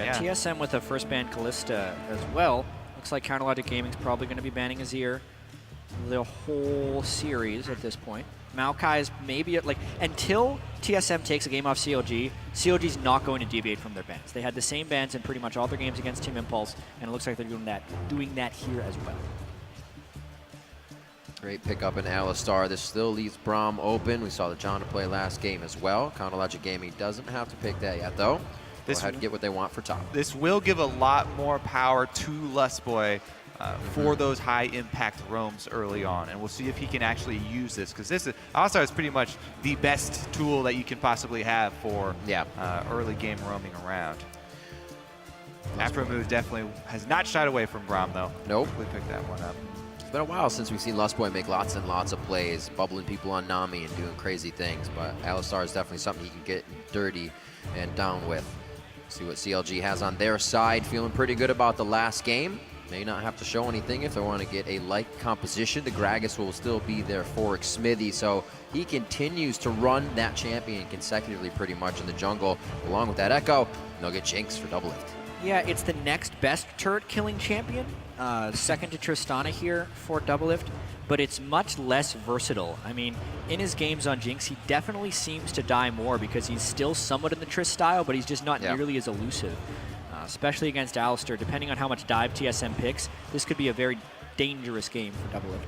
Yeah, TSM with a first ban Callista as well. Looks like Counterlogic Gaming's probably going to be banning Azir the whole series at this point. Maokai's maybe like until TSM takes a game off CLG, CLG's not going to deviate from their bans. They had the same bans in pretty much all their games against Team Impulse, and it looks like they're doing that here as well. Great pickup in Alistar. This still leaves Braum open. We saw the Janna play last game as well. Counterlogic Gaming doesn't have to pick that yet, though. Go ahead and get what they want for top. This will give a lot more power to Lustboy for those high impact roams early on, and we'll see if he can actually use this, because this is Alistar is pretty much the best tool that you can possibly have for early game roaming around. Afromood definitely has not shied away from Braum though. Nope. We picked that one up. It's been a while since we've seen Lustboy make lots and lots of plays, bubbling people on Nami and doing crazy things, but Alistar is definitely something he can get dirty and down with. See what CLG has on their side. Feeling pretty good about the last game. May not have to show anything if they want to get a like composition. The Gragas will still be there for Smithy, so he continues to run that champion consecutively pretty much in the jungle. Along with that Echo, and they'll get Jinx for double lift. Yeah, it's the next best turret killing champion. Second to Tristana here for double lift, but it's much less versatile. I mean, in his games on Jinx, he definitely seems to die more because he's still somewhat in the Trist style, but he's just not nearly as elusive. Especially against Alistar, depending on how much dive TSM picks, this could be a very dangerous game for double lift.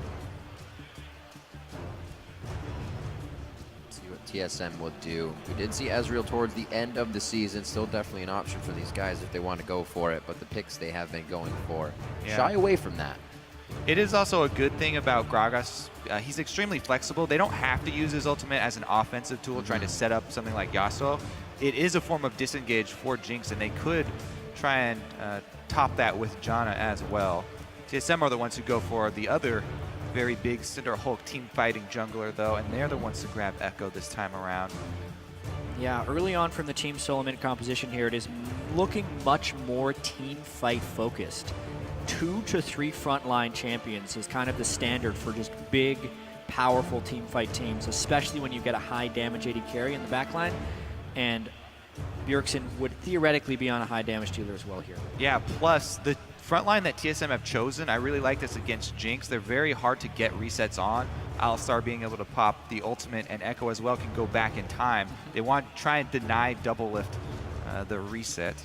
See what TSM will do. We did see Ezreal towards the end of the season. Still definitely an option for these guys if they want to go for it, but the picks they have been going for shy away from that. It is also a good thing about Gragas. He's extremely flexible. They don't have to use his ultimate as an offensive tool trying to set up something like Yasuo. It is a form of disengage for Jinx, and they could try and top that with Janna as well. TSM are the ones who go for the other very big Cinder Hulk team fighting jungler though, and they're the ones to grab Echo this time around. Yeah, early on from the Team SoloMid composition here, it is looking much more team fight focused. 2 to 3 frontline champions is kind of the standard for just big, powerful team fight teams, especially when you get a high damage AD carry in the backline. And Bjergsen would theoretically be on a high damage dealer as well here. Yeah, plus the front line that TSM have chosen, I really like this against Jinx. They're very hard to get resets on. Alistar being able to pop the ultimate, and Echo as well can go back in time. They want to try and deny double lift the reset.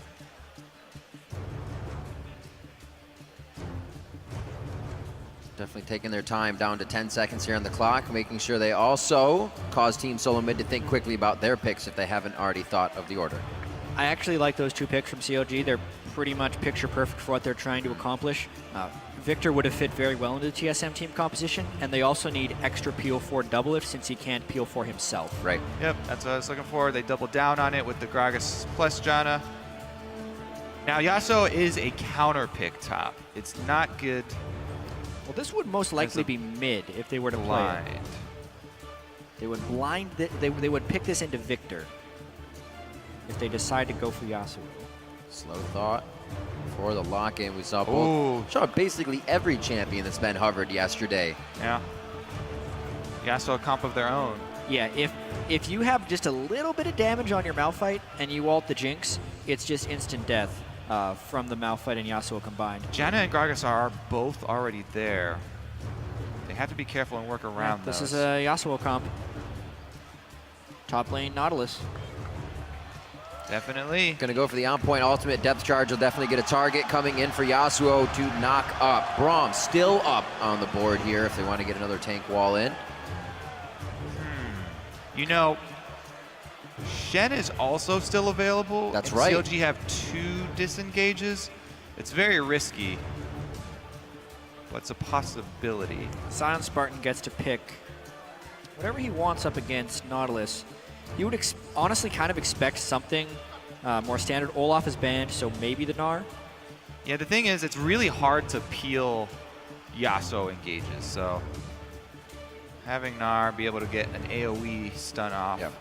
Definitely taking their time, down to 10 seconds here on the clock, making sure they also cause Team SoloMid to think quickly about their picks if they haven't already thought of the order. I actually like those 2 picks from CLG. They're pretty much picture perfect for what they're trying to accomplish. Victor would have fit very well into the TSM team composition, and they also need extra peel for double lift since he can't peel for himself. Right. Yep, that's what I was looking for. They doubled down on it with the Gragas plus Janna. Now Yasuo is a counter pick top. It's not good. Well, this would most likely be mid if they were to play it. They would blind. They would pick this into Victor if they decide to go for Yasuo. Slow thought before the lock-in. We saw both. Saw basically every champion that's been hovered yesterday. Yeah. Yasuo comp of their own. Yeah, if you have just a little bit of damage on your Malphite and you ult the Jinx, it's just instant death. From the Malphite and Yasuo combined. Janna and Gragas are both already there. They have to be careful and work around This those. is a Yasuo comp. Top lane Nautilus. Definitely. Gonna go for the on-point ultimate. Depth charge will definitely get a target coming in for Yasuo to knock up. Braum still up on the board here if they want to get another tank wall in. You know, Shen is also still available. That's and right. CLG have 2 disengages. It's very risky, but it's a possibility. Sion Spartan gets to pick whatever he wants up against Nautilus. You would honestly kind of expect something more standard. Olaf is banned, so maybe the Gnar. Yeah, the thing is, it's really hard to peel Yasuo engages, so having Gnar be able to get an AoE stun off. Yep.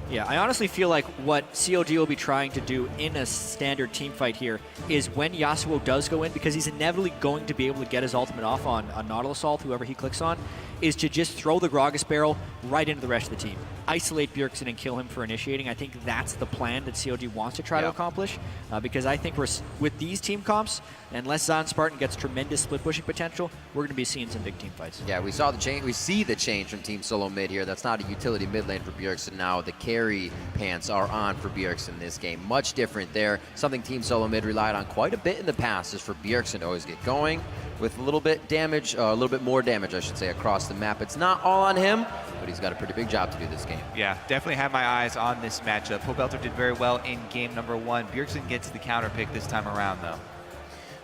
Yeah, I honestly feel like what CLG will be trying to do in a standard team fight here is when Yasuo does go in, because he's inevitably going to be able to get his ultimate off on Nautilus ult, whoever he clicks on, is to just throw the Gragas barrel right into the rest of the team. isolate Bjergsen and kill him for initiating. I think that's the plan that CLG wants to try to accomplish, because I think with these team comps, unless Zion Spartan gets tremendous split pushing potential, we're going to be seeing some big team fights. Yeah, we saw the change. We see the change from Team SoloMid here. That's not a utility mid lane for Bjergsen now. The carry pants are on for Bjergsen this game. Much different there. Something Team SoloMid relied on quite a bit in the past is for Bjergsen to always get going with a little bit more damage, I should say, across the map. It's not all on him, but he's got a pretty big job to do this game. Yeah, definitely have my eyes on this matchup. Pobelter did very well in game number 1. Bjergsen gets the counter pick this time around, though.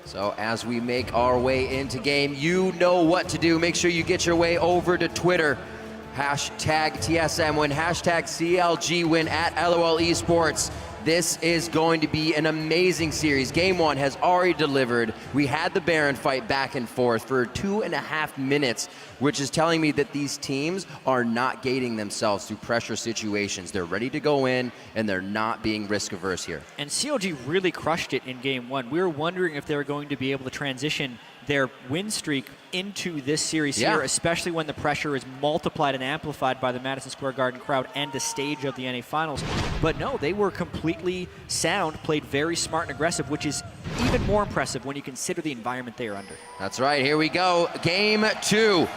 So as we make our way into game, you know what to do. Make sure you get your way over to Twitter. Hashtag TSM win, hashtag CLG win at LOL Esports. This is going to be an amazing series. Game 1 has already delivered. We had the Baron fight back and forth for 2.5 minutes, which is telling me that these teams are not gating themselves through pressure situations. They're ready to go in, and they're not being risk averse here. And CLG really crushed it in game 1. We were wondering if they were going to be able to transition their win streak into this series here, especially when the pressure is multiplied and amplified by the Madison Square Garden crowd and the stage of the NA Finals. But no, they were completely sound, played very smart and aggressive, which is even more impressive when you consider the environment they are under. That's right, here we go. Game 2.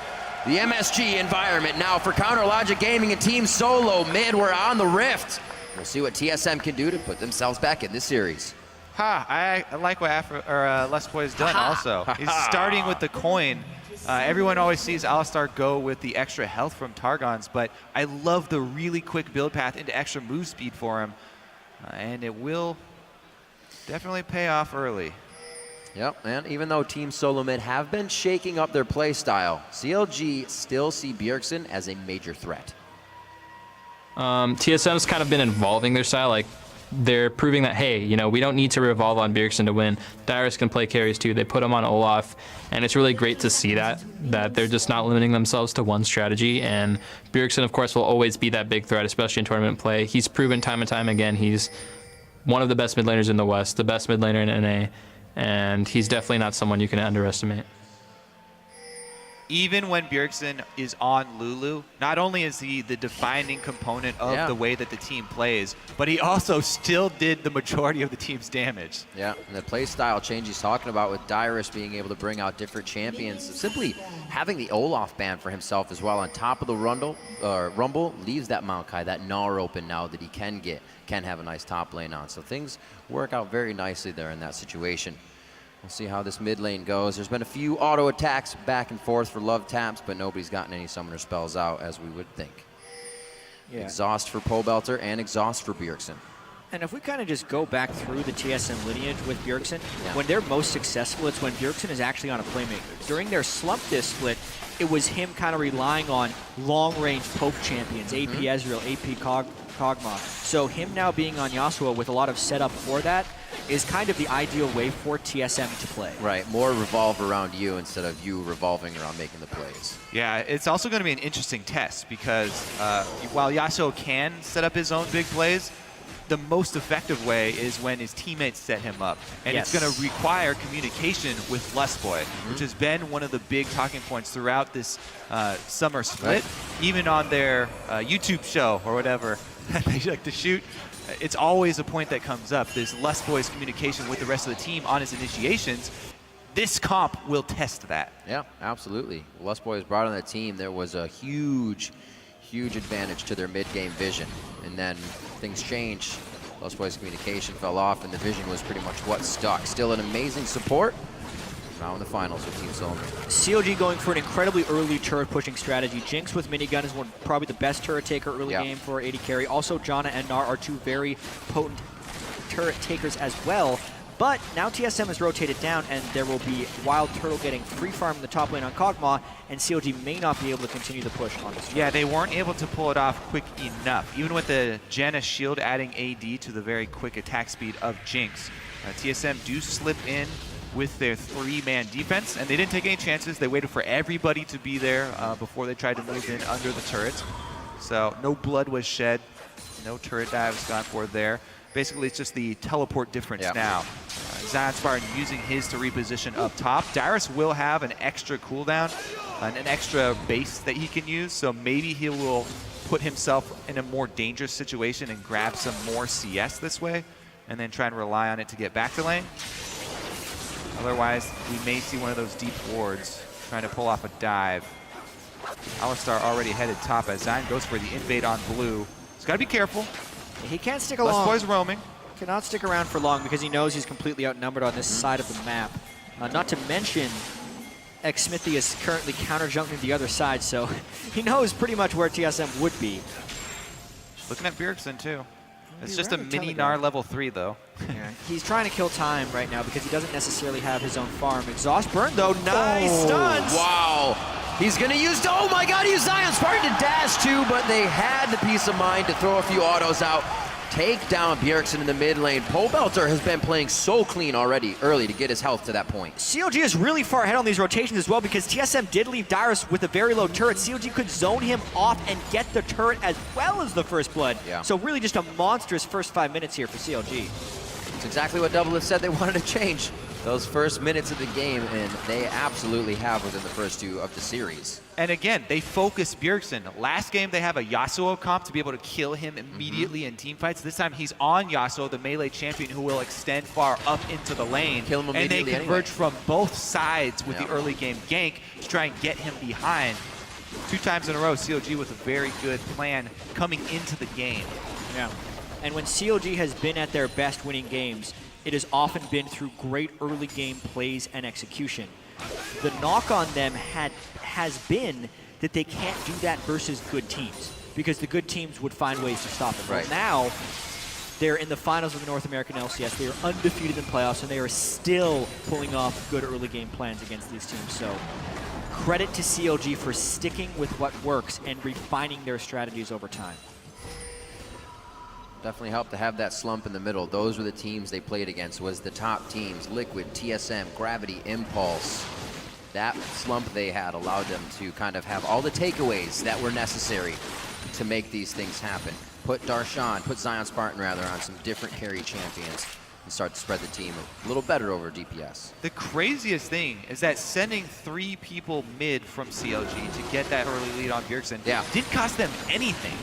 The MSG environment now for Counter Logic Gaming and Team SoloMid. We're on the Rift. We'll see what TSM can do to put themselves back in this series. I like what Lustboy has done also. He's starting with the coin. Everyone always sees Alistar go with the extra health from Targons, but I love the really quick build path into extra move speed for him. And it will definitely pay off early. Yep, and even though Team SoloMid have been shaking up their play style, CLG still see Bjergsen as a major threat. TSM's kind of been evolving their style. Like, they're proving that, hey, you know, we don't need to revolve on Bjergsen to win. Dyrus can play carries too. They put him on Olaf, and it's really great to see that they're just not limiting themselves to one strategy. And Bjergsen, of course, will always be that big threat, especially in tournament play. He's proven time and time again he's one of the best mid laners in the West, the best mid laner in NA, and he's definitely not someone you can underestimate. Even when Bjergsen is on Lulu, not only is he the defining component of the way that the team plays, but he also still did the majority of the team's damage. Yeah, and the play style change he's talking about with Dyrus being able to bring out different champions, simply having the Olaf ban for himself as well on top of the Rumble leaves that Maokai, that Gnar open now that he can have a nice top lane on. So things work out very nicely there in that situation. We'll see how this mid lane goes. There's been a few auto attacks back and forth for love taps, but nobody's gotten any summoner spells out as we would think. Yeah. Exhaust for Pobelter and exhaust for Bjergsen. And if we kind of just go back through the TSM lineage with Bjergsen, when they're most successful, it's when Bjergsen is actually on a playmaker. During their slump disc split, it was him kind of relying on long-range poke champions, AP Ezreal, AP Kog'Maw. So him now being on Yasuo with a lot of setup for that is kind of the ideal way for TSM to play. Right, more revolve around you instead of you revolving around making the plays. Yeah, it's also going to be an interesting test because while Yasuo can set up his own big plays, the most effective way is when his teammates set him up. And it's going to require communication with Lustboy, which has been one of the big talking points throughout this summer split. Even on their YouTube show or whatever they like to shoot, it's always a point that comes up, this Lustboy's communication with the rest of the team on his initiations. This comp will test that. Yeah, absolutely. Lustboy is brought on the team. There was a huge advantage to their mid-game vision. And then things changed. Lustboy's communication fell off, and the vision was pretty much what stuck. Still an amazing support. Now in the finals with Team SoloMid. CLG going for an incredibly early turret pushing strategy. Jinx with minigun is probably the best turret taker early game for AD carry. Also, Janna and Gnar are two very potent turret takers as well. But now TSM has rotated down, and there will be Wild Turtle getting free farm in the top lane on Kog'Maw, and CLG may not be able to continue the push on this. Yeah, they weren't able to pull it off quick enough. Even with the Janna shield adding AD to the very quick attack speed of Jinx, TSM do slip in with their three-man defense, and they didn't take any chances. They waited for everybody to be there before they tried to move in under the turrets. So no blood was shed, no turret dives gone for there. Basically, it's just the teleport difference now. Zion Spartan using his to reposition up top. Dyrus will have an extra cooldown, an extra base that he can use, so maybe he will put himself in a more dangerous situation and grab some more CS this way, and then try and rely on it to get back to lane. Otherwise, we may see one of those deep wards trying to pull off a dive. Alistar already headed top as Zion goes for the invade on blue. He's got to be careful. He can't stick along. Lustboy's roaming. Cannot stick around for long because he knows he's completely outnumbered on this side of the map. Not to mention, Xsmithy is currently counter-jumping the other side, so he knows pretty much where TSM would be. Looking at Bjergsen too. It's He's just a rather mini telegraphed. Gnar level 3 though. Yeah. He's trying to kill time right now because he doesn't necessarily have his own farm. Exhaust burn though, nice stuns! Wow. He's going to use, oh my God, he used Zion Spartan to dash too, but they had the peace of mind to throw a few autos out. Take down Bjergsen in the mid lane. Pobelter has been playing so clean already early to get his health to that point. CLG is really far ahead on these rotations as well because TSM did leave Dyrus with a very low turret. CLG could zone him off and get the turret as well as the first blood. Yeah. So really just a monstrous first 5 minutes here for CLG. It's exactly what Doublelift said they wanted to change. Those first minutes of the game, and they absolutely have within the first 2 of the series. And again, they focus Bjergsen. Last game, they have a Yasuo comp to be able to kill him immediately in team fights. This time, he's on Yasuo, the melee champion, who will extend far up into the lane. Kill him and they immediately converge anyway. from both sides with Yeah. the early game gank to try and get him behind. 2 times in a row, CLG with a very good plan coming into the game. Yeah. And when CLG has been at their best winning games, it has often been through great early game plays and execution. The knock on them has been that they can't do that versus good teams because the good teams would find ways to stop it. Right. Well, now, they're in the finals of the North American LCS. They are undefeated in playoffs, and they are still pulling off good early game plans against these teams. So credit to CLG for sticking with what works and refining their strategies over time. Definitely helped to have that slump in the middle. Those were the teams they played against, was the top teams, Liquid, TSM, Gravity, Impulse. That slump they had allowed them to kind of have all the takeaways that were necessary to make these things happen. Put Darshan, put Zion Spartan rather, on some different carry champions and start to spread the team a little better over DPS. The craziest thing is that sending 3 people mid from CLG to get that early lead on Bjergsen didn't cost them anything.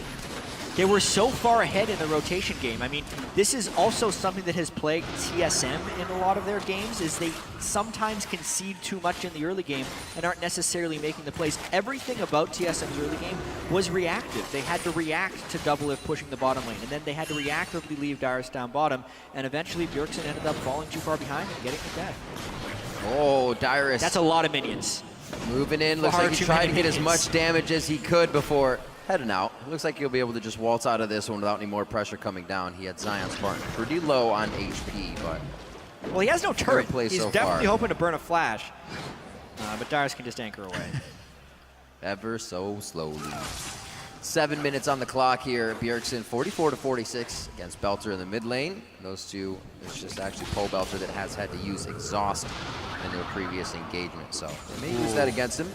They were so far ahead in the rotation game. I mean, this is also something that has plagued TSM in a lot of their games, is they sometimes concede too much in the early game and aren't necessarily making the plays. Everything about TSM's early game was reactive. They had to react to Doublelift pushing the bottom lane, and then they had to reactively leave Dyrus down bottom, and eventually Bjergsen ended up falling too far behind and getting to death. Oh, Dyrus. That's a lot of minions. Moving in, looks Far like he too tried to many get as minions. much damage as he could before heading out. Looks like he'll be able to just waltz out of this one without any more pressure coming down. He had Zion Spartan pretty low on HP, but Well, he has no turret. play He's so definitely far. hoping to burn a flash, but Dyrus can just anchor away. ever so slowly. 7 minutes on the clock here. Bjergsen 44-46 against Belter in the mid lane. Those two, it's just actually Pobelter that has had to use exhaust in their previous engagement, so they may use that against him.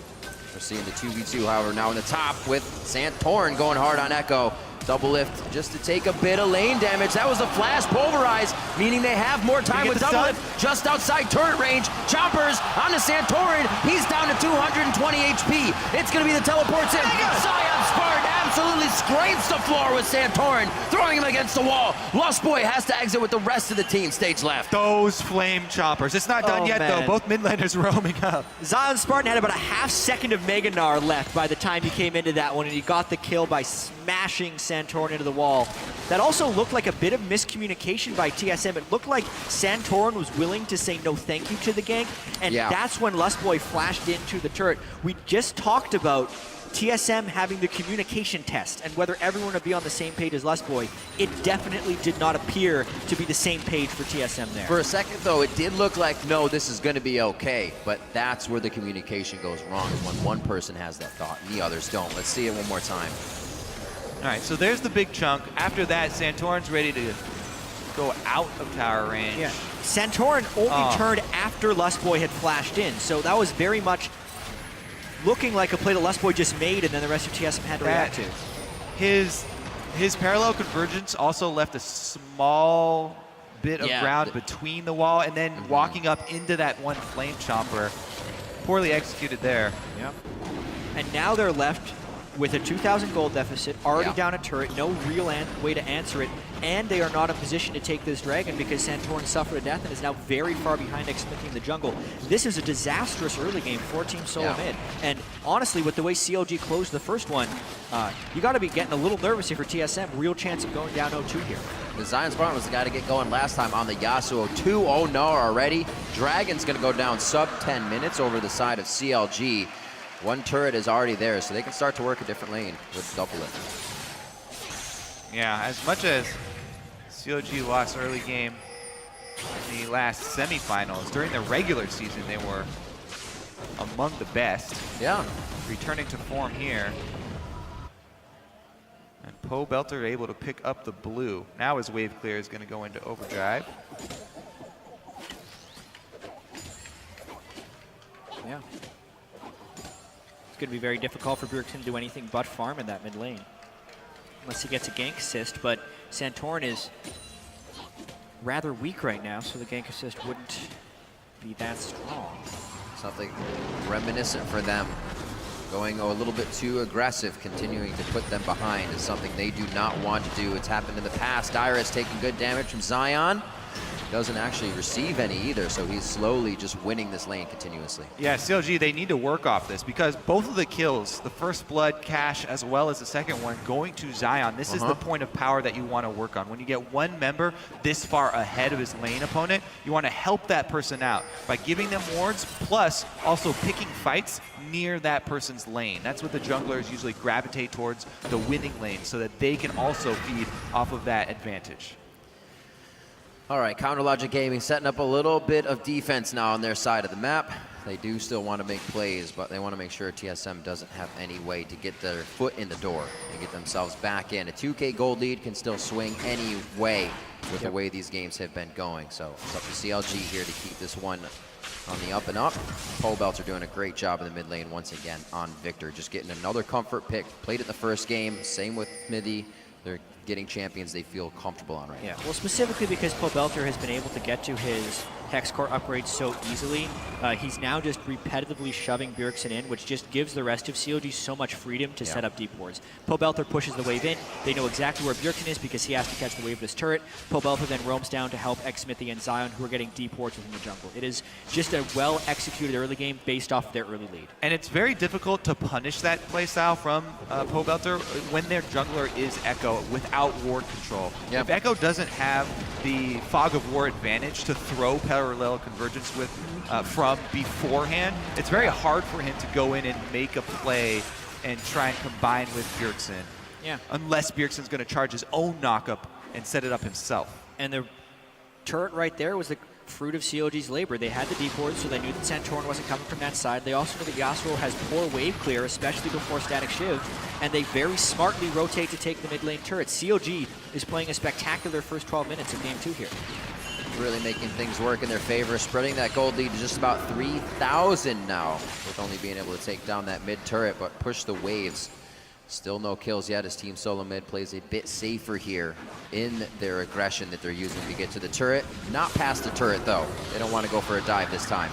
We're seeing the 2v2, however, now in the top with Santorin going hard on Echo. Doublelift just to take a bit of lane damage. That was a flash pulverize, meaning they have more time with Doublelift just outside turret range. Choppers on to Santorin. He's down to 220 HP. It's going to be the teleports in. Zion Spartan absolutely scrapes the floor with Santorin, throwing him against the wall. Lustboy has to exit with the rest of the team. Stage left. Those flame choppers. It's not done yet, man. though. Both mid laners roaming up. Zion Spartan had about a half second of Mega Gnar left by the time he came into that one, and he got the kill by smashing Santorin into the wall. That also looked like a bit of miscommunication by TSM. It looked like Santorin was willing to say no thank you to the gank, and that's when Lustboy flashed into the turret. We just talked about TSM having the communication test and whether everyone would be on the same page as Lustboy. It definitely did not appear to be the same page for TSM there. For a second, though, it did look like, no, this is going to be okay. But that's where the communication goes wrong, is when one person has that thought and the others don't. Let's see it one more time. All right, so there's the big chunk. After that, Santorin's ready to go out of tower range. Yeah. Santorin only turned after Lustboy had flashed in, so that was very much looking like a play that Lustboy just made, and then the rest of TSM had to react to. His parallel convergence also left a small bit of ground between the wall, and then walking up into that one flame chomper. Poorly executed there. Yep. And now they're left with a 2,000 gold deficit, already Yeah. down a turret, no real way to answer it, and they are not in position to take this dragon because Santorin suffered a death and is now very far behind Xmithie in the jungle. This is a disastrous early game for Team SoloMid. Yeah. And honestly, with the way CLG closed the first one, you got to be getting a little nervous here for TSM. Real chance of going down 0-2 here. The Zion Spartan was the guy to get going last time on the Yasuo. 2-0 already. Dragon's going to go down sub 10 minutes over the side of CLG. One turret is already there, so they can start to work a different lane with double it. Yeah, as much as CLG lost early game in the last semifinals, during the regular season they were among the best. Yeah. Returning to form here. And Poe Belter able to pick up the blue. Now his wave clear is going to go into overdrive. Yeah. It's going to be very difficult for Bjergsen to do anything but farm in that mid lane. Unless he gets a gank assist, but Santorin is rather weak right now, so the gank assist wouldn't be that strong. Something reminiscent for them. Going a little bit too aggressive, continuing to put them behind is something they do not want to do. It's happened in the past. Dyrus taking good damage from Zion. Doesn't actually receive any either, so he's slowly just winning this lane continuously. Yeah, CLG, they need to work off this because both of the kills, the first blood cash as well as the second one, going to Zion, this is the point of power that you want to work on. When you get one member this far ahead of his lane opponent, you want to help that person out by giving them wards, plus also picking fights near that person's lane. That's what the junglers usually gravitate towards, the winning lane, so that they can also feed off of that advantage. All right, Counter Logic Gaming setting up a little bit of defense now on their side of the map. They do still want to make plays, but they want to make sure TSM doesn't have any way to get their foot in the door and get themselves back in. A 2K gold lead can still swing any way with the way these games have been going. So it's up to CLG here to keep this one on the up and up. Poe Belter doing a great job in the mid lane once again on Victor. Just getting another comfort pick. Played it the first game. Same with Smithy. They're getting champions they feel comfortable on right now. Yeah, well, specifically because Poe Belter has been able to get to his Hex Core upgrades so easily, he's now just repetitively shoving Bjergsen in, which just gives the rest of CLG so much freedom to set up deep wards. Poe Belter pushes the wave in. They know exactly where Bjergsen is because he has to catch the wave of his turret. Poe Belter then roams down to help Xmithie and Zion, who are getting deep wards within the jungle. It is just a well-executed early game based off their early lead. And it's very difficult to punish that playstyle from Poe Belter when their jungler is Echo without ward control. Yep. If Echo doesn't have the Fog of War advantage to throw parallel convergence with from beforehand, it's very hard for him to go in and make a play and try and combine with Bjergsen. Yeah. Unless Bjergsen's going to charge his own knockup and set it up himself. And the turret right there was the fruit of CLG's labor. They had the deep wards, so they knew that Santorin wasn't coming from that side. They also knew that Yasuo has poor wave clear, especially before Static Shiv, and they very smartly rotate to take the mid lane turret. CLG is playing a spectacular first 12 minutes of game 2 here. Really making things work in their favor, spreading that gold lead to just about 3,000 now, with only being able to take down that mid turret, but push the waves. Still no kills yet as Team SoloMid plays a bit safer here in their aggression that they're using to get to the turret. Not past the turret though. They don't want to go for a dive this time.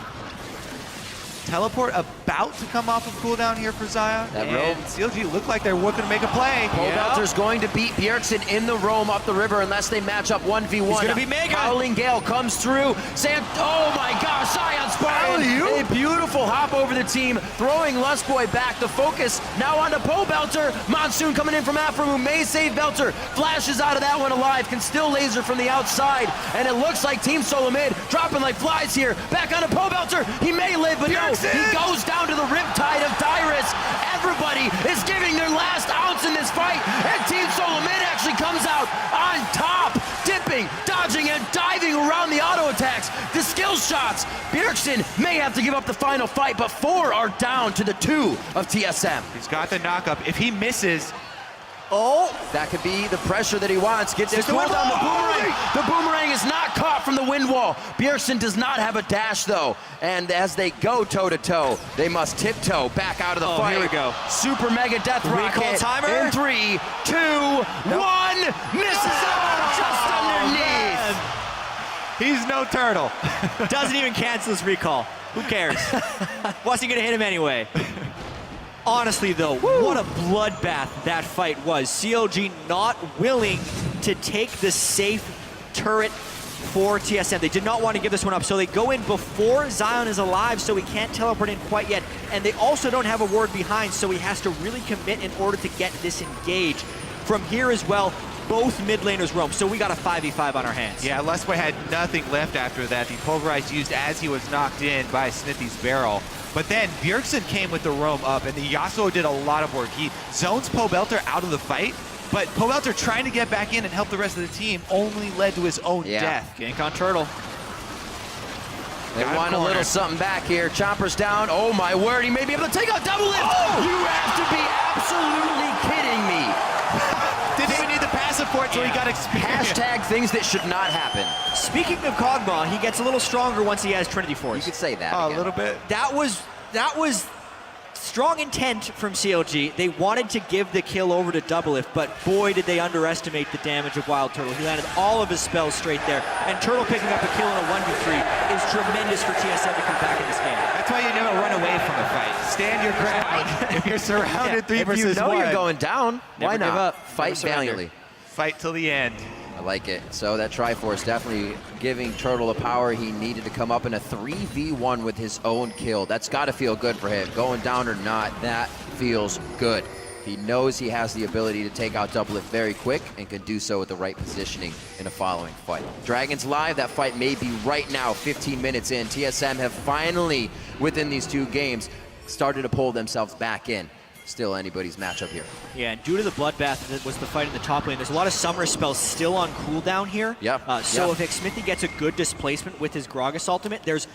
Teleport about to come off of cooldown here for Zion, That and roam. CLG look like they're looking to make a play. Poe Belter's going to beat Bjergsen in the roam up the river unless they match up 1v1. He's gonna be mega. Howling Gale comes through. Oh my gosh, Zion Spartan. A beautiful hop over the team, throwing Lustboy back. The focus now onto Poe Belter. Monsoon coming in from Afro, who may save Belter. Flashes out of that one alive, can still laser from the outside. And it looks like Team SoloMid dropping like flies here. Back onto Poe Belter. He may live, but no. He goes down to the riptide of Dyrus. Everybody is giving their last ounce in this fight, and Team SoloMid actually comes out on top, dipping, dodging, and diving around the auto attacks. The skill shots. Bjergsen may have to give up the final fight, but 4 are down to the 2 of TSM. He's got the knockup. If he misses, That could be the pressure that he wants. Gets his the wind cooldown. The wall. boomerang. The boomerang is not caught from the wind wall. Bjergsen does not have a dash though. And as they go toe to toe, they must tiptoe back out of the fight. Here we go. Super mega death rocket. timer. In 3, 2, 1. Misses out just underneath. he's no turtle. Doesn't even cancel his recall. Who cares? Wasn't gonna hit him anyway. Honestly, though, what a bloodbath that fight was. CLG not willing to take the safe turret for TSM. They did not want to give this one up, so they go in before Zion is alive, so he can't teleport in quite yet. And they also don't have a ward behind, so he has to really commit in order to get disengaged. From here as well, both mid laners roam, so we got a 5v5 on our hands. Yeah, Lustboy had nothing left after that. The Pulverize used as he was knocked in by Smithy's barrel. But then Bjergsen came with the roam up, and the Yasuo did a lot of work. He zones Pobelter out of the fight, but Pobelter trying to get back in and help the rest of the team only led to his own death. Gank on Turtle. They want a little something back here. Chopper's down. Oh my word, he may be able to take out double lift. Oh! You have to be absolutely kidding me. Didn't even need the passive for it, so he got experience. Hashtag things that should not happen. Speaking of Kog'Maw, he gets a little stronger once he has Trinity Force. You could say that a again. little bit. That was strong intent from CLG. They wanted to give the kill over to Doublelift, but boy did they underestimate the damage of Wild Turtle. He landed all of his spells straight there, and Turtle picking up a kill in a 1v3 is tremendous for TSM to come back in this game. That's why you never run away from a fight. Stand your ground. If you're surrounded 3 versus 1. If you know you're going down, why Never give not? up. Fight Never surrender. valiantly. Fight till the end. I like it. So that Triforce definitely giving Turtle the power he needed to come up in a 3v1 with his own kill. That's got to feel good for him. Going down or not, that feels good. He knows he has the ability to take out Doublelift very quick and can do so with the right positioning in a following fight. Dragon's live. That fight may be right now, 15 minutes in. TSM have finally, within these 2 games, started to pull themselves back in. Still anybody's matchup here. Yeah, and due to the bloodbath that was the fight in the top lane, there's a lot of summer spells still on cooldown here. So if Smithy gets a good displacement with his Gragas ultimate, there's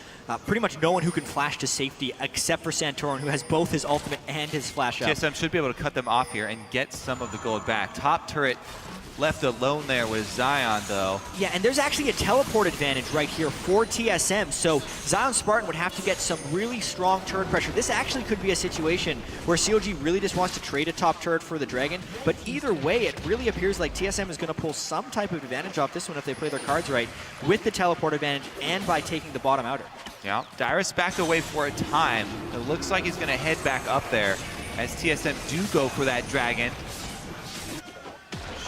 pretty much no one who can flash to safety except for Santorin, who has both his ultimate and his flash up. TSM should be able to cut them off here and get some of the gold back. Top turret left alone there with Zion, though. Yeah, and there's actually a teleport advantage right here for TSM, so Zion Spartan would have to get some really strong turret pressure. This actually could be a situation where CLG really just wants to trade a top turret for the Dragon, but either way, it really appears like TSM is going to pull some type of advantage off this one if they play their cards right, with the teleport advantage and by taking the bottom outer. Yeah, Dyrus backed away for a time. It looks like he's going to head back up there as TSM do go for that Dragon.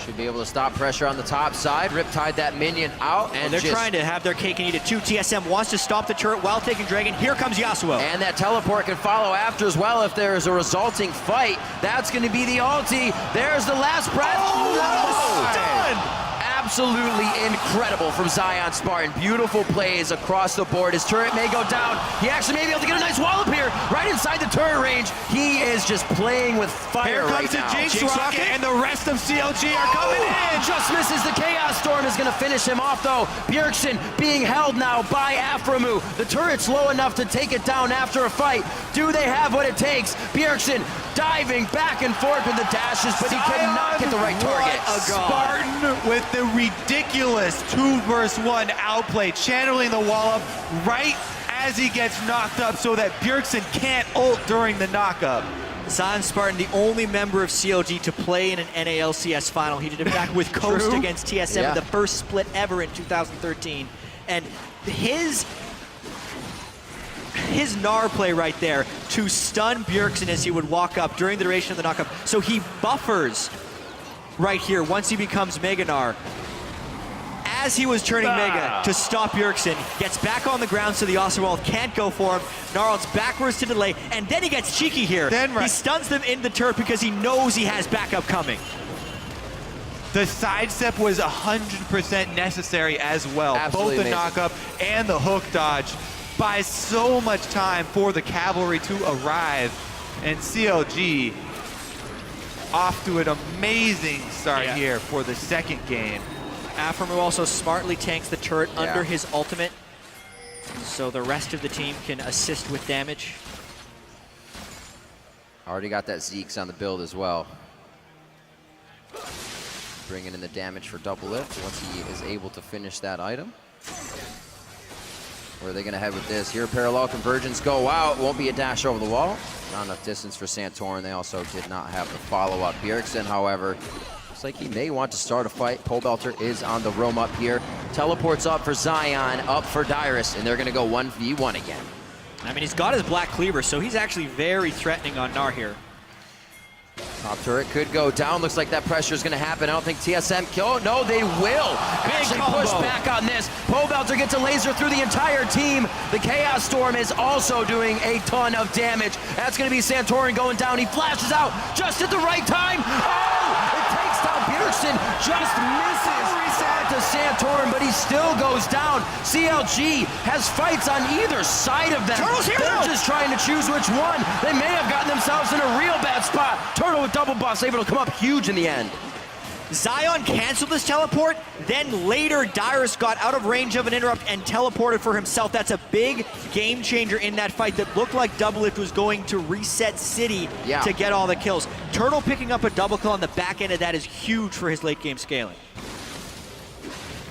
Should be able to stop pressure on the top side. Riptide that minion out. And they're trying to have their cake and eat it too. TSM wants to stop the turret while taking Dragon. Here comes Yasuo. And that teleport can follow after as well if there is a resulting fight. That's going to be the ulti. There's the last breath. Oh, done! Absolutely incredible from Zion Spartan. Beautiful plays across the board. His turret may go down. He actually may be able to get a nice wallop here right inside the turret range. He is just playing with fire right now. Here comes the Jinx Rocket, and the rest of CLG are coming in. Just misses. The Chaos Storm is going to finish him off, though. Bjergsen being held now by Aframu. The turret's low enough to take it down after a fight. Do they have what it takes? Bjergsen diving back and forth with the dashes, but he cannot get the right target. Spartan with the ridiculous 2 versus 1 outplay, channeling the wall up right as he gets knocked up so that Bjergsen can't ult during the knockup. Zion Spartan, the only member of CLG to play in an NALCS final. He did it back with Coast against TSM in the first split ever in 2013. And his Gnar play right there to stun Bjergsen as he would walk up during the duration of the knockup. So he buffers right here once he becomes Mega Gnar. As he was turning Mega to stop Bjergsen, gets back on the ground so the Osterwald can't go for him. Gnarls backwards to delay, and then he gets cheeky here. He stuns them in the turret because he knows he has backup coming. The sidestep was 100% necessary as well. Absolutely Both the amazing. knockup and the hook dodge buys so much time for the cavalry to arrive. And CLG off to an amazing start here for the second game. Aframu also smartly tanks the turret under his ultimate, so the rest of the team can assist with damage. Already got that Zeke's on the build as well. Bringing in the damage for Doublelift once he is able to finish that item. Where are they going to head with this? Here, parallel convergence go out. Won't be a dash over the wall. Not enough distance for Santorin. They also did not have the follow-up. Bjergsen, however, looks like he may want to start a fight. Pobelter is on the roam up here. Teleports up for Zion, up for Dyrus, and they're going to go 1v1 again. I mean, he's got his Black Cleaver, so he's actually very threatening on Gnar here. Top turret could go down. Looks like that pressure is going to happen. I don't think TSM kill. No, they will actually push back on this. Pobelter gets a laser through the entire team. The Chaos Storm is also doing a ton of damage. That's going to be Santorin going down. He flashes out just at the right time. Oh, it takes down Bjergsen. Just misses to Santorin, but he still goes down. CLG has fights on either side of them. Turtle's here. They're just trying to choose which one. They may have gotten themselves in a real bad spot. Turtle with double buffs, able to come up huge in the end. Zion canceled his teleport, then later Dyrus got out of range of an interrupt and teleported for himself. That's a big game changer in that fight that looked like Doublelift was going to reset City to get all the kills. Turtle picking up a double kill on the back end of that is huge for his late game scaling.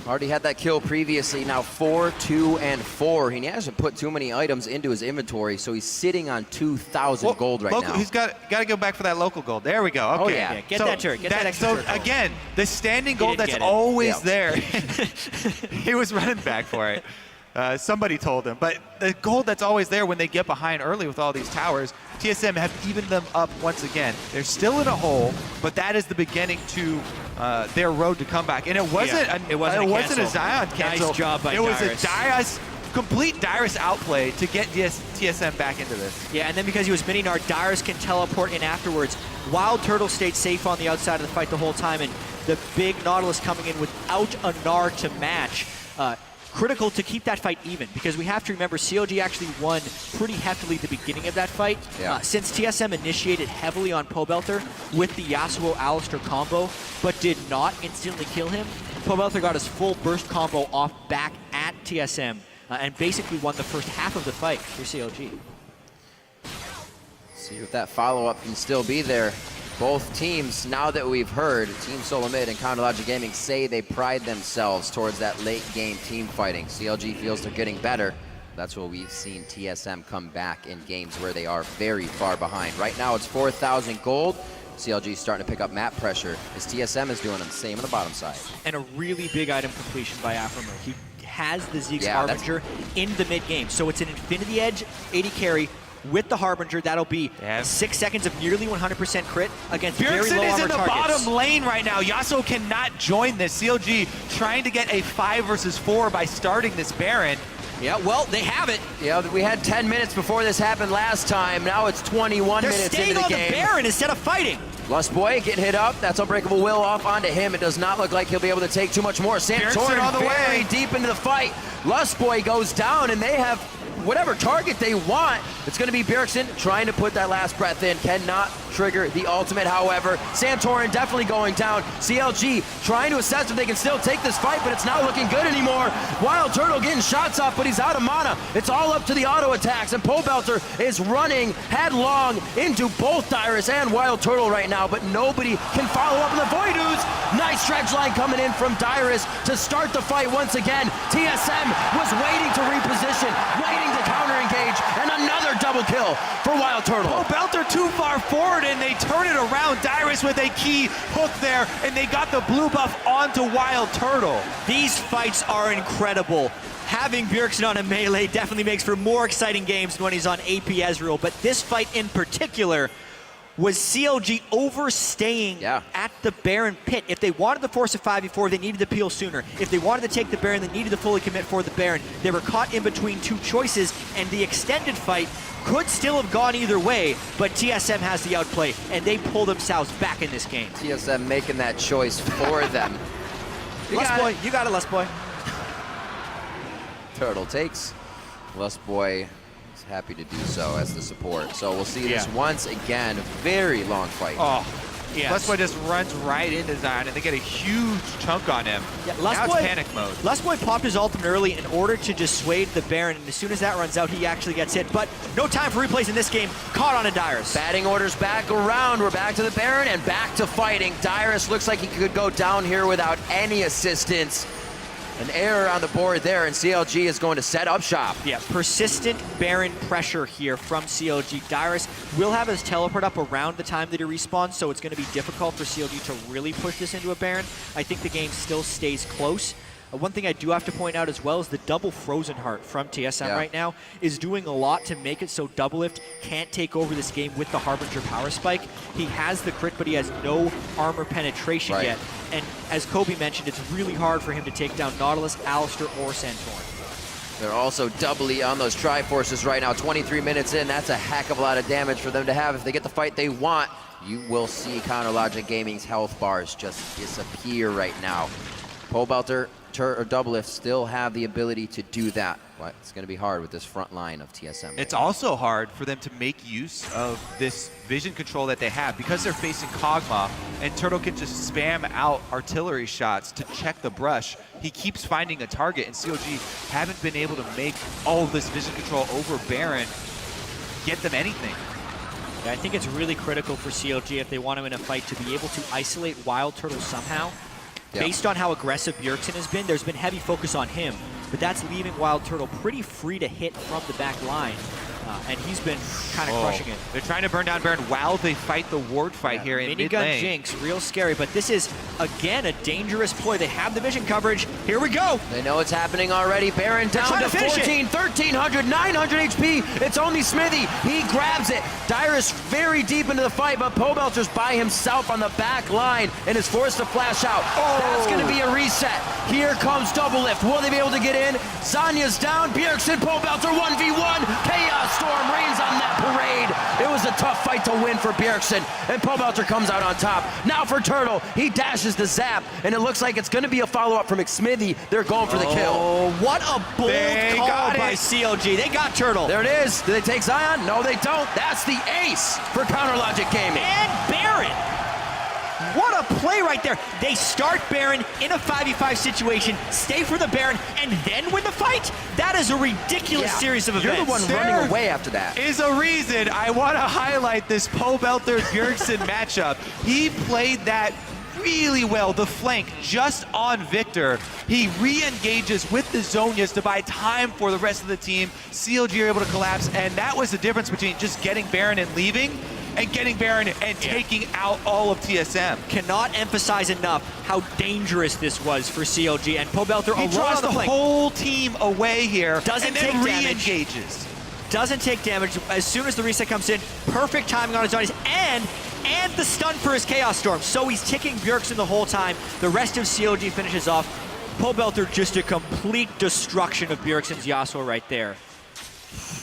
Already had that kill previously, now 4, 2, and 4. He hasn't put too many items into his inventory, so he's sitting on 2,000 gold right now. He's got to go back for that local gold. There we go. Okay. Oh, yeah. Get that turret. Get that extra turret. So again, the standing gold that's always there. Yeah. He was running back for it. Somebody told him. But the gold that's always there when they get behind early with all these towers, TSM have evened them up once again. They're still in a hole, but that is the beginning to their road to comeback. And it wasn't a Zion cancel. Nice job by Dyrus. Dyrus. It was a complete Dyrus outplay to get TSM back into this. Yeah, and then because he was mini Nard, Dyrus can teleport in afterwards. Wild Turtle stayed safe on the outside of the fight the whole time, and the big Nautilus coming in without a Nard to match. Critical to keep that fight even, because we have to remember CLG actually won pretty heftily at the beginning of that fight. Since TSM initiated heavily on Pobelter with the Yasuo Alistar combo, but did not instantly kill him, Pobelter got his full burst combo off back at TSM and basically won the first half of the fight for CLG. See if that follow-up can still be there. Both teams, now that we've heard, Team SoloMid and Counterlogic Gaming say they pride themselves towards that late game team fighting. CLG feels they're getting better. That's where we've seen TSM come back in games where they are very far behind. Right now it's 4,000 gold. CLG is starting to pick up map pressure as TSM is doing the same on the bottom side. And a really big item completion by Aframer. He has the Zeke's Harbinger in the mid game. So it's an Infinity Edge 80 carry with the Harbinger. That'll be 6 seconds of nearly 100% crit against very low armor targets. Bjergsen is in the bottom lane right now. Yasuo cannot join this. CLG trying to get a 5 versus 4 by starting this Baron. Yeah, well, they have it. Yeah, we had 10 minutes before this happened last time. Now it's 21 minutes into the game. They're staying on the Baron instead of fighting. Lustboy getting hit up. That's Unbreakable Will off onto him. It does not look like he'll be able to take too much more. Santorin on the way. Deep into the fight. Lustboy goes down, and they have whatever target they want. It's going to be Bjergsen trying to put that last breath in. Cannot trigger the ultimate, however. Santorin definitely going down. CLG trying to assess if they can still take this fight, but it's not looking good anymore. Wild Turtle getting shots off, but he's out of mana. It's all up to the auto attacks, and Pobelter is running headlong into both Dyrus and Wild Turtle right now, but nobody can follow up in the Void Ooze. Nice stretch line coming in from Dyrus to start the fight once again. TSM was waiting to reposition, waiting to counter-engage, and another double kill for Wild Turtle. Pobelter too far forward, and they turn it around. Dyrus with a key hook there, and they got the blue buff onto Wild Turtle. These fights are incredible. Having Bjergsen on a melee definitely makes for more exciting games than when he's on AP Ezreal, but this fight in particular was CLG overstaying at the Baron pit. If they wanted to force a 5v4, they needed to peel sooner. If they wanted to take the Baron, they needed to fully commit for the Baron. They were caught in between two choices, and the extended fight could still have gone either way, but TSM has the outplay, and they pull themselves back in this game. TSM making that choice for them. You got it, Lustboy. Turtle takes. Lustboy is happy to do so as the support. So we'll see this once again. Very long fight. Oh, yes. Lustboy just runs right into Zion, and they get a huge chunk on him. Yeah, now it's panic mode. Lustboy popped his ultimate early in order to dissuade the Baron, and as soon as that runs out, he actually gets hit. But no time for replays in this game. Caught on a Dyrus. Batting orders back around. We're back to the Baron and back to fighting. Dyrus looks like he could go down here without any assistance. An error on the board there, and CLG is going to set up shop. Yeah, persistent Baron pressure here from CLG. Dyrus will have his teleport up around the time that he respawns, so it's going to be difficult for CLG to really push this into a Baron. I think the game still stays close. One thing I do have to point out as well is the double Frozen Heart from TSM right now is doing a lot to make it so Doublelift can't take over this game with the Harbinger power spike. He has the crit, but he has no armor penetration yet. And as Kobe mentioned, it's really hard for him to take down Nautilus, Alistair, or Santorin. They're also doubly on those Triforces right now. 23 minutes in, that's a heck of a lot of damage for them to have. If they get the fight they want, you will see Counterlogic Gaming's health bars just disappear right now. Pole Belter or Doublelift still have the ability to do that, but it's going to be hard with this front line of TSM. It's also hard for them to make use of this vision control that they have because they're facing Kog'Maw, and Turtle can just spam out artillery shots to check the brush. He keeps finding a target, and CLG haven't been able to make all of this vision control over Baron get them anything. Yeah, I think it's really critical for CLG if they want to win a fight to be able to isolate Wild Turtle somehow. Based on how aggressive Bjergsen has been, there's been heavy focus on him, but that's leaving Wild Turtle pretty free to hit from the back line. And he's been kind of crushing it. They're trying to burn down Baron while they fight the ward fight here in mid lane. Minigun Jinx, real scary, but this is, again, a dangerous ploy. They have the vision coverage. Here we go. They know it's happening already. Baron down to 14, 1,300, 900 HP. It's only Smithy. He grabs it. Dyrus very deep into the fight, but Pobelter's by himself on the back line and is forced to flash out. That's going to be a reset. Here comes Doublelift. Will they be able to get in? Zanya's down. Bjergsen, Pobelter 1v1. Chaos Storm reigns on that parade. It was a tough fight to win for Bjergsen, and Pobelter comes out on top. Now for Turtle, he dashes the zap, and it looks like it's going to be a follow-up from McSmithy. They're going for the kill. Oh, what a bold call by CLG. They got Turtle. There it is. Do they take Zion? No, they don't. That's the ace for Counterlogic Gaming. And Baron. What a play right there. They start Baron in a 5v5 situation, stay for the Baron, and then win the fight? That is a ridiculous series of events. You're the one running away after that. Is a reason I want to highlight this Pobelter-Bjergsen matchup. He played that really well, the flank just on Victor. He re-engages with the Zhonyas to buy time for the rest of the team. CLG are able to collapse, and that was the difference between just getting Baron and leaving and getting Baron and taking out all of TSM. Cannot emphasize enough how dangerous this was for CLG, and Pobelter He draws the whole team away here and then re-engages. Doesn't take damage. As soon as the reset comes in, perfect timing on his Zhonyas, and the stun for his Chaos Storm. So he's ticking Bjergsen the whole time. The rest of CLG finishes off. Pobelter just a complete destruction of Bjergsen's Yasuo right there.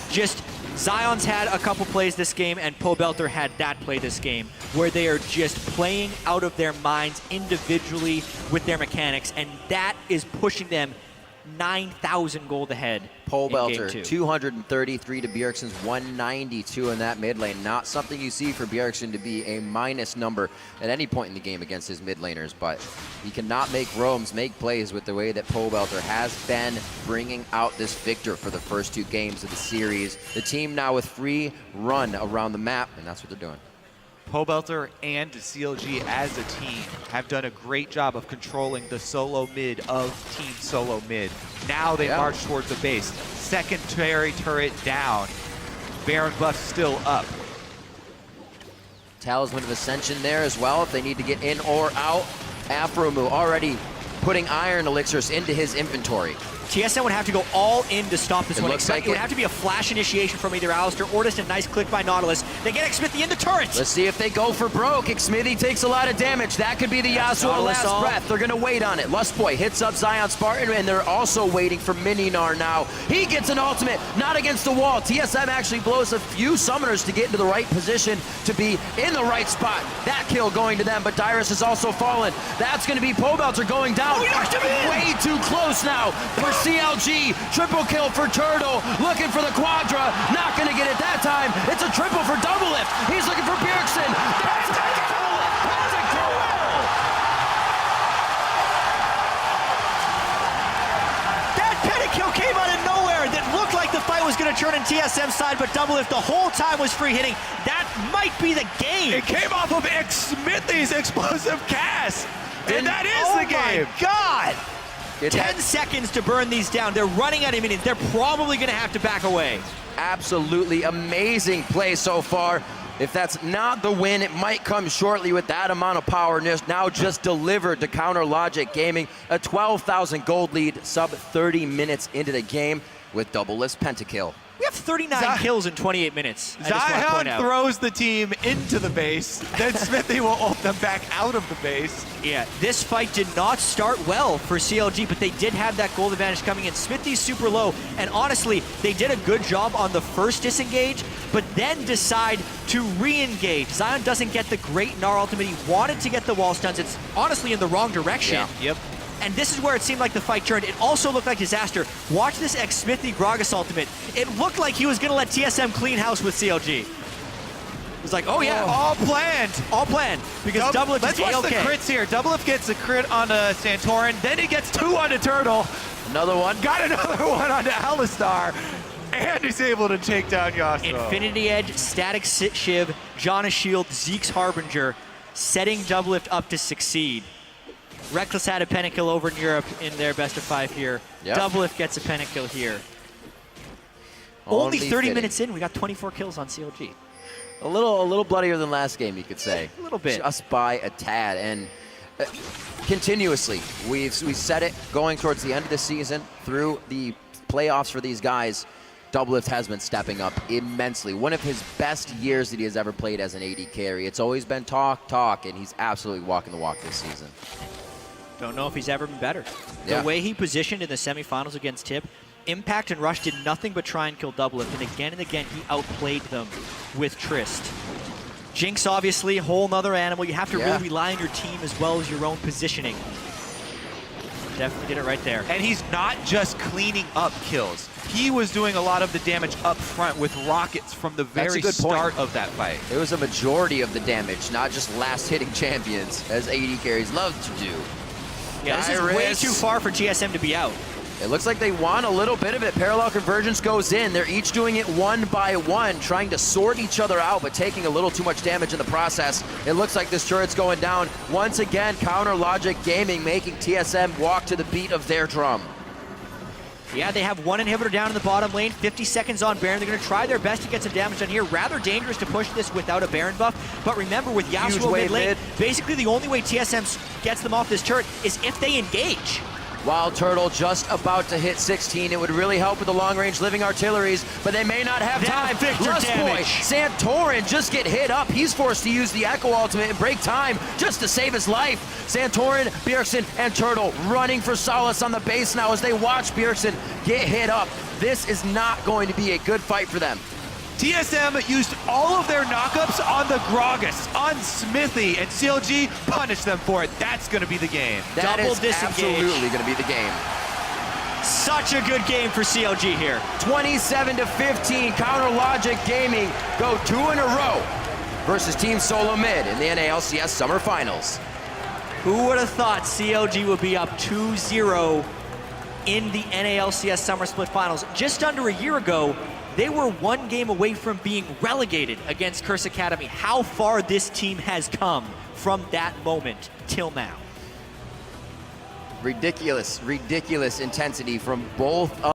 Just Zion's had a couple plays this game, and Pobelter had that play this game, where they are just playing out of their minds individually with their mechanics, and that is pushing them 9,000 gold ahead. Pobelter, 233 to Bjergsen's 192 in that mid lane. Not something you see for Bjergsen to be a minus number at any point in the game against his mid laners, but he cannot make roams, make plays with the way that Pobelter has been bringing out this Victor for the first two games of the series. The team now with free run around the map, and that's what they're doing. Pobelter and CLG as a team have done a great job of controlling the solo mid of Team SoloMid. Now they march towards the base. Secondary turret down. Baron buff still up. Talisman of Ascension there as well if they need to get in or out. Afromu already putting iron elixirs into his inventory. TSM would have to go all in to stop this one. Looks like it would have to be a flash initiation from either Alistair or just a nice click by Nautilus. They get Xmithy in the turret. Let's see if they go for broke. Xmithy takes a lot of damage. That could be the Yasuo last breath. They're going to wait on it. Lustboy hits up Zion Spartan, and they're also waiting for Mininar now. He gets an ultimate, not against the wall. TSM actually blows a few summoners to get into the right position to be in the right spot. That kill going to them, but Dyrus has also fallen. That's going to be Pobelter going down. Way too close now for CLG. Triple kill for Turtle, looking for the Quadra, not gonna get it that time. It's a triple for Doublelift. He's looking for Bjergsen. That pentakill came out of nowhere. That looked like the fight was gonna turn in TSM's side, but Doublelift the whole time was free hitting. That might be the game. It came off of Xmithy's explosive cast, and that is the game. Oh my God! 10 seconds to burn these down. They're running out of minutes. They're probably going to have to back away. Absolutely amazing play so far. If that's not the win, it might come shortly with that amount of power now just delivered to Counter Logic Gaming. A 12,000 gold lead, sub 30 minutes into the game with Doublelift's pentakill. We have 39 kills in 28 minutes. Zion throws the team into the base, then Smithy will ult them back out of the base. Yeah, this fight did not start well for CLG, but they did have that gold advantage coming in. Smithy's super low, and honestly, they did a good job on the first disengage, but then decide to re-engage. Zion doesn't get the great Gnar ultimate. He wanted to get the wall stuns. It's honestly in the wrong direction. Yeah. Yep. And this is where it seemed like the fight turned. It also looked like disaster. Watch this Smithy Gragas ultimate. It looked like he was going to let TSM clean house with CLG. It was like, oh yeah. All planned. All planned. Because Doublelift Let's is watch the AOK. crits here. Doublelift gets a crit onto Santorin, then he gets 2 onto Turtle. Another one. Got another one onto Alistar. And he's able to take down Yasuo. Infinity Edge, Static Shiv, Janna Shield, Zeke's Harbinger, setting Doublelift up to succeed. Reckless had a pentakill over in Europe in their best of 5 here. Yep. Doublelift gets a pentakill here. Only 30 fitting. minutes in, we got 24 kills on CLG. A little bloodier than last game, you could say. A little bit. Just by a tad. And continuously, we've said it going towards the end of the season, through the playoffs for these guys, Doublelift has been stepping up immensely. One of his best years that he has ever played as an AD carry. It's always been talk, and he's absolutely walking the walk this season. Don't know if he's ever been better. Yeah. The way he positioned in the semifinals against Tip, Impact and Rush did nothing but try and kill Doublelift, and again he outplayed them with Trist. Jinx, obviously, a whole nother animal. You have to really rely on your team as well as your own positioning. Definitely did it right there. And he's not just cleaning up kills. He was doing a lot of the damage up front with rockets from the very start of that fight. It was a majority of the damage, not just last-hitting champions, as AD carries love to do. Yeah, this is way too far for GSM to be out. It looks like they want a little bit of it. Parallel Convergence goes in. They're each doing it one by one, trying to sort each other out, but taking a little too much damage in the process. It looks like this turret's going down. Once again, Counter Logic Gaming making TSM walk to the beat of their drum. Yeah, they have one inhibitor down in the bottom lane, 50 seconds on Baron. They're going to try their best to get some damage done here. Rather dangerous to push this without a Baron buff. But remember, with Yasuo mid lane, basically the only way TSM gets them off this turret is if they engage. Wild Turtle just about to hit 16. It would really help with the long-range living artilleries, but they may not have time. Lustboy, Santorin just get hit up. He's forced to use the Echo ultimate and break time just to save his life. Santorin, Bjergsen, and Turtle running for solace on the base now as they watch Bjergsen get hit up. This is not going to be a good fight for them. TSM used all of their knockups on the Gragas, on Smithy, and CLG punished them for it. That's going to be the game. That Double is disengage. absolutely going to be the game. Such a good game for CLG here. 27-15, Counter Logic Gaming go 2 in a row versus Team SoloMid in the NALCS Summer Finals. Who would have thought CLG would be up 2-0 in the NALCS Summer Split Finals? Just under a year ago, they were 1 game away from being relegated against Curse Academy. How far this team has come from that moment till now. Ridiculous intensity from both of